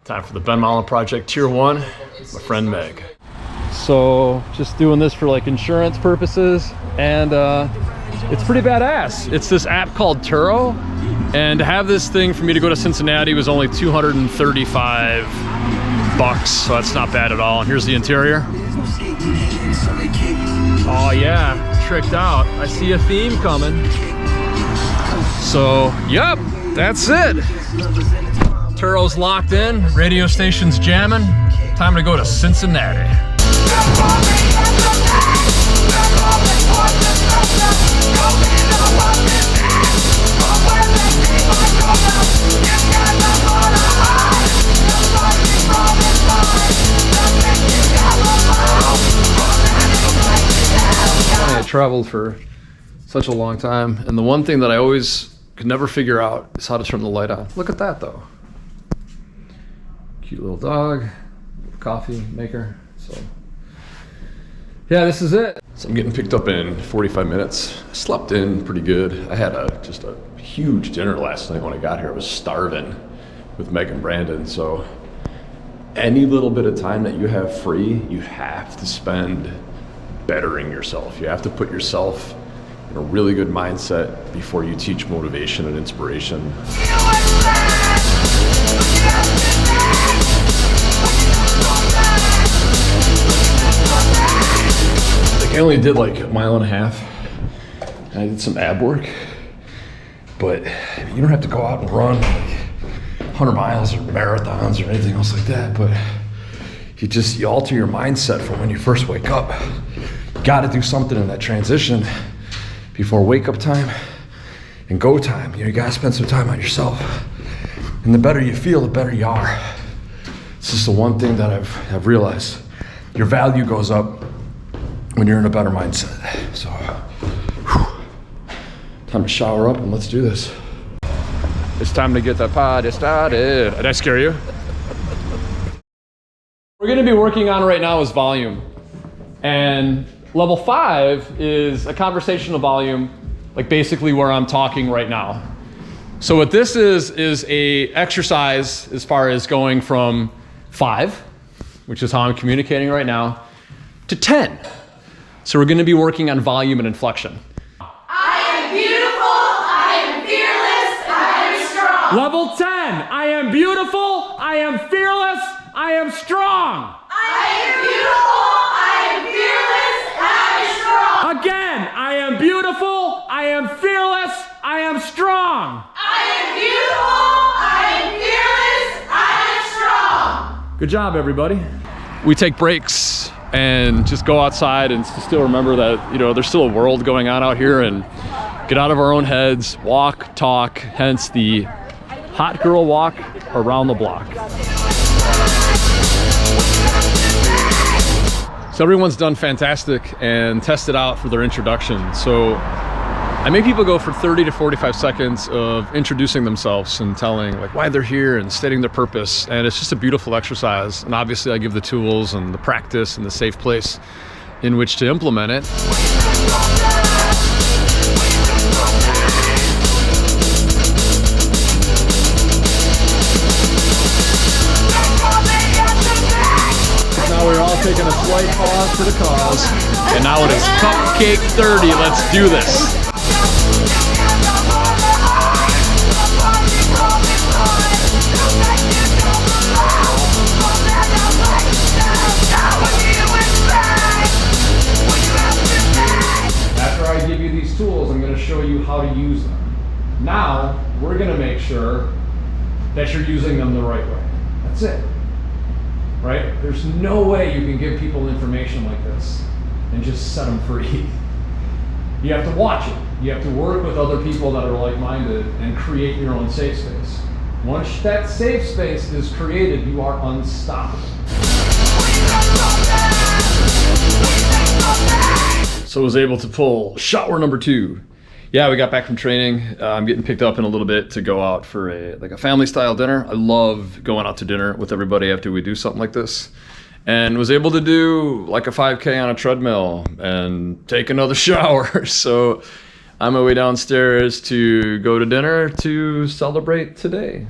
Time for the Ben Mollin Project Tier 1, my friend Meg. So just doing this for like insurance purposes, and it's pretty badass. It's this app called Turo, and to have this thing for me to go to Cincinnati was only $235, so that's not bad at all. And here's the interior. Oh yeah, tricked out. I see a theme coming. So, yep, that's it. Turo's locked in, radio station's jamming. Time to go to Cincinnati. I traveled for such a long time, and the one thing that I always could never figure out is how to turn the light on. Look at that though. Cute little dog, coffee maker. So yeah, this is it. So I'm getting picked up in 45 minutes. I slept in pretty good. I had just a huge dinner last night when I got here. I was starving with Meg and Brandon. So any little bit of time that you have free, you have to spend bettering yourself. You have to put yourself in a really good mindset before you teach motivation and inspiration. I only did like a mile and a half, and I did some ab work, but you don't have to go out and run like 100 miles or marathons or anything else like that, but you alter your mindset from when you first wake up. You got to do something in that transition before wake up time and go time. You got to spend some time on yourself, and the better you feel, the better you are. It's just the one thing that I've realized. Your value goes up when you're in a better mindset. So, time to shower up and let's do this. It's time to get the party started. Did I scare you? We're gonna be working on right now is volume. And level 5 is a conversational volume, like basically where I'm talking right now. So what this is a exercise as far as going from 5, which is how I'm communicating right now, to 10. So we're going to be working on volume and inflection. I am beautiful, I am fearless, I am strong. Level 10, I am beautiful, I am fearless, I am strong. I am beautiful, I am fearless, I am strong. Again, I am beautiful, I am fearless, I am strong. I am beautiful, I am fearless, I am strong. Good job, everybody. We take breaks and just go outside and still remember that, there's still a world going on out here, and get out of our own heads, walk, talk, hence the hot girl walk around the block. So everyone's done fantastic and tested out for their introduction. So I make people go for 30 to 45 seconds of introducing themselves and telling like why they're here and stating their purpose. And it's just a beautiful exercise. And obviously I give the tools and the practice and the safe place in which to implement it. Now we're all taking a slight pause for the cause. And now it is Cupcake 30. Let's do this. After I give you these tools, I'm going to show you how to use them. Now, we're going to make sure that you're using them the right way. That's it. Right? There's no way you can give people information like this and just set them free. You have to watch it. You have to work with other people that are like-minded and create your own safe space. Once that safe space is created, you are unstoppable. So I was able to pull shower number 2. Yeah, we got back from training. I'm getting picked up in a little bit to go out for a family style dinner. I love going out to dinner with everybody after we do something like this. And was able to do like a 5K on a treadmill and take another shower. So I'm on my way downstairs to go to dinner to celebrate today.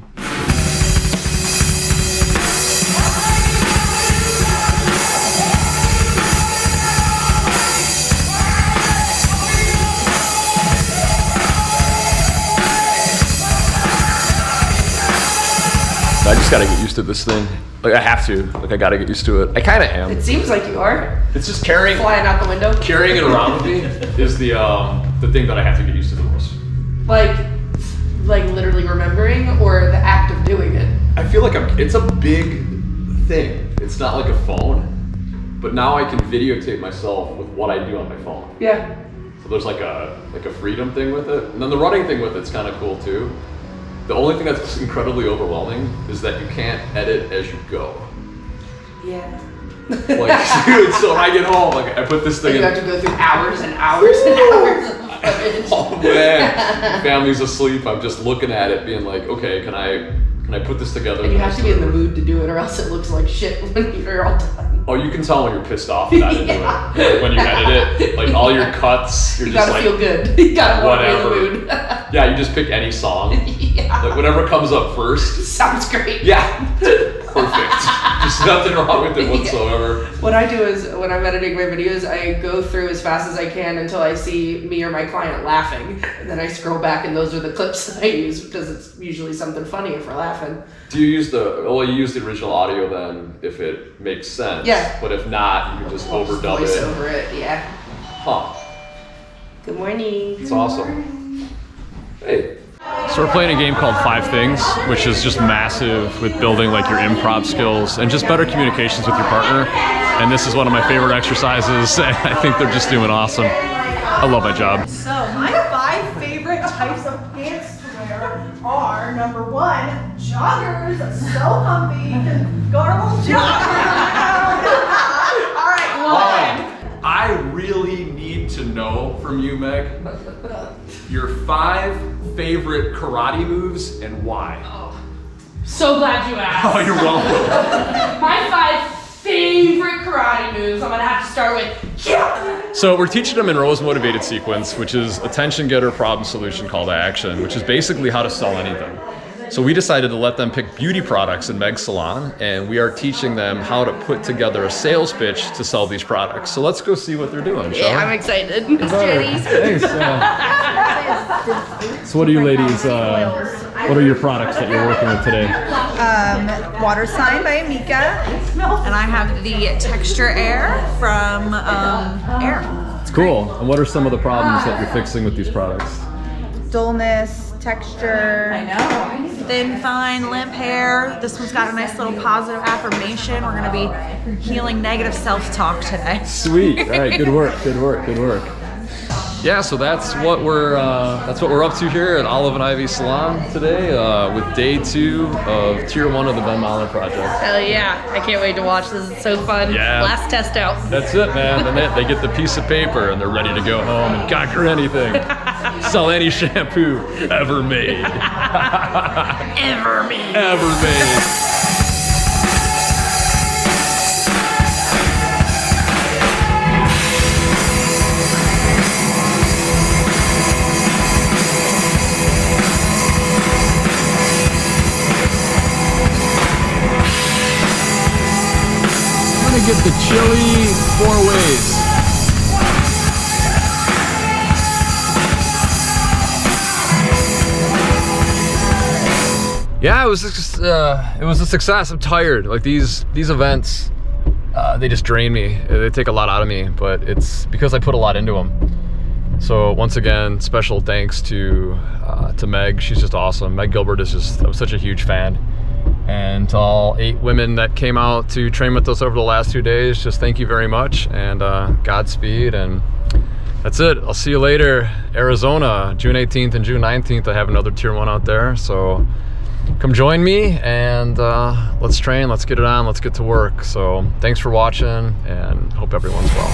I just gotta get used to this thing. Like I have to. Like I gotta get used to it. I kind of am. It seems like you are. It's just carrying Flying out the window. Carrying it around with me is the thing that I have to get used to the most. Like literally remembering, or the act of doing it. I feel like it's a big thing. It's not like a phone, but now I can videotape myself with what I do on my phone. Yeah. So there's like a freedom thing with it, and then the running thing with it's kind of cool too. The only thing that's incredibly overwhelming is that you can't edit as you go. Yeah. Like, dude, so when I get home, like I put this thing You in. have to go through hours and hours and hours of footage. Oh man, family's asleep. I'm just looking at it, being like, okay, can I put this together? And you have to be in the mood to do it, or else it looks like shit when you're all done. Oh, you can tell when you're pissed off that I didn't do it. Like, when you edit it, like all your cuts, you're You just gotta like, feel good. You gotta want to be in whatever. the mood. Yeah, you just pick any song. Yeah. Like whatever comes up first. Sounds great. Yeah, perfect. Just nothing wrong with it whatsoever. What I do is, when I'm editing my videos, I go through as fast as I can until I see me or my client laughing. And then I scroll back, and those are the clips that I use, because it's usually something funny if we're laughing. Do you use you use the original audio then, if it makes sense? Yeah. But if not, you can just overdub Voice it. over it, yeah. Huh. Good morning. It's awesome. Hey. So we're playing a game called 5 Things, which is just massive with building like your improv skills and just better communications with your partner. And this is one of my favorite exercises. I think they're just doing awesome. I love my job. So my 5 favorite types of pants to wear are, number 1, joggers. So comfy. You can go on a little jog. All right, 1. I really need to know from you, Meg, your 5 favorite karate moves and why. So glad you asked. Oh, you're welcome. My 5 favorite karate moves, I'm gonna have to start with yeah. So we're teaching them in Rose Motivated Sequence, which is attention getter, problem solution, call to action, which is basically how to sell anything. So we decided to let them pick beauty products in Meg's salon, and we are teaching them how to put together a sales pitch to sell these products. So let's go see what they're doing, shall we? I'm excited. Jenny's. Thanks. So what are you ladies, what are your products that you're working with today? Water Sign by Amika. And I have the Texture Air from Air. It's cool. And what are some of the problems that you're fixing with these products? Dullness, texture. I know. Thin, fine, limp hair. This one's got a nice little positive affirmation. We're gonna be healing negative self-talk today. Sweet. All right. Good work. Good work. Good work. Yeah, so that's what we're up to here at Olive and Ivy Salon today with day 2 of Tier 1 of the Ben Mollin Project. Hell yeah. I can't wait to watch this. It's so fun. Yeah. Last test out. That's it, man. And they get the piece of paper and they're ready to go home and conquer anything. Sell any shampoo ever made. Ever made. Ever made. I'm gonna get the chili 4 ways. Yeah, it was a success. I'm tired. Like these events, they just drain me. They take a lot out of me, but it's because I put a lot into them. So once again, special thanks to Meg. She's just awesome. Meg Gilbert I'm such a huge fan. And to all 8 women that came out to train with us over the last 2 days, just thank you very much, and Godspeed, and that's it. I'll see you later. Arizona, June 18th and June 19th, I have another Tier 1 out there, so come join me, and let's train, let's get it on, let's get to work. So thanks for watching, and hope everyone's well.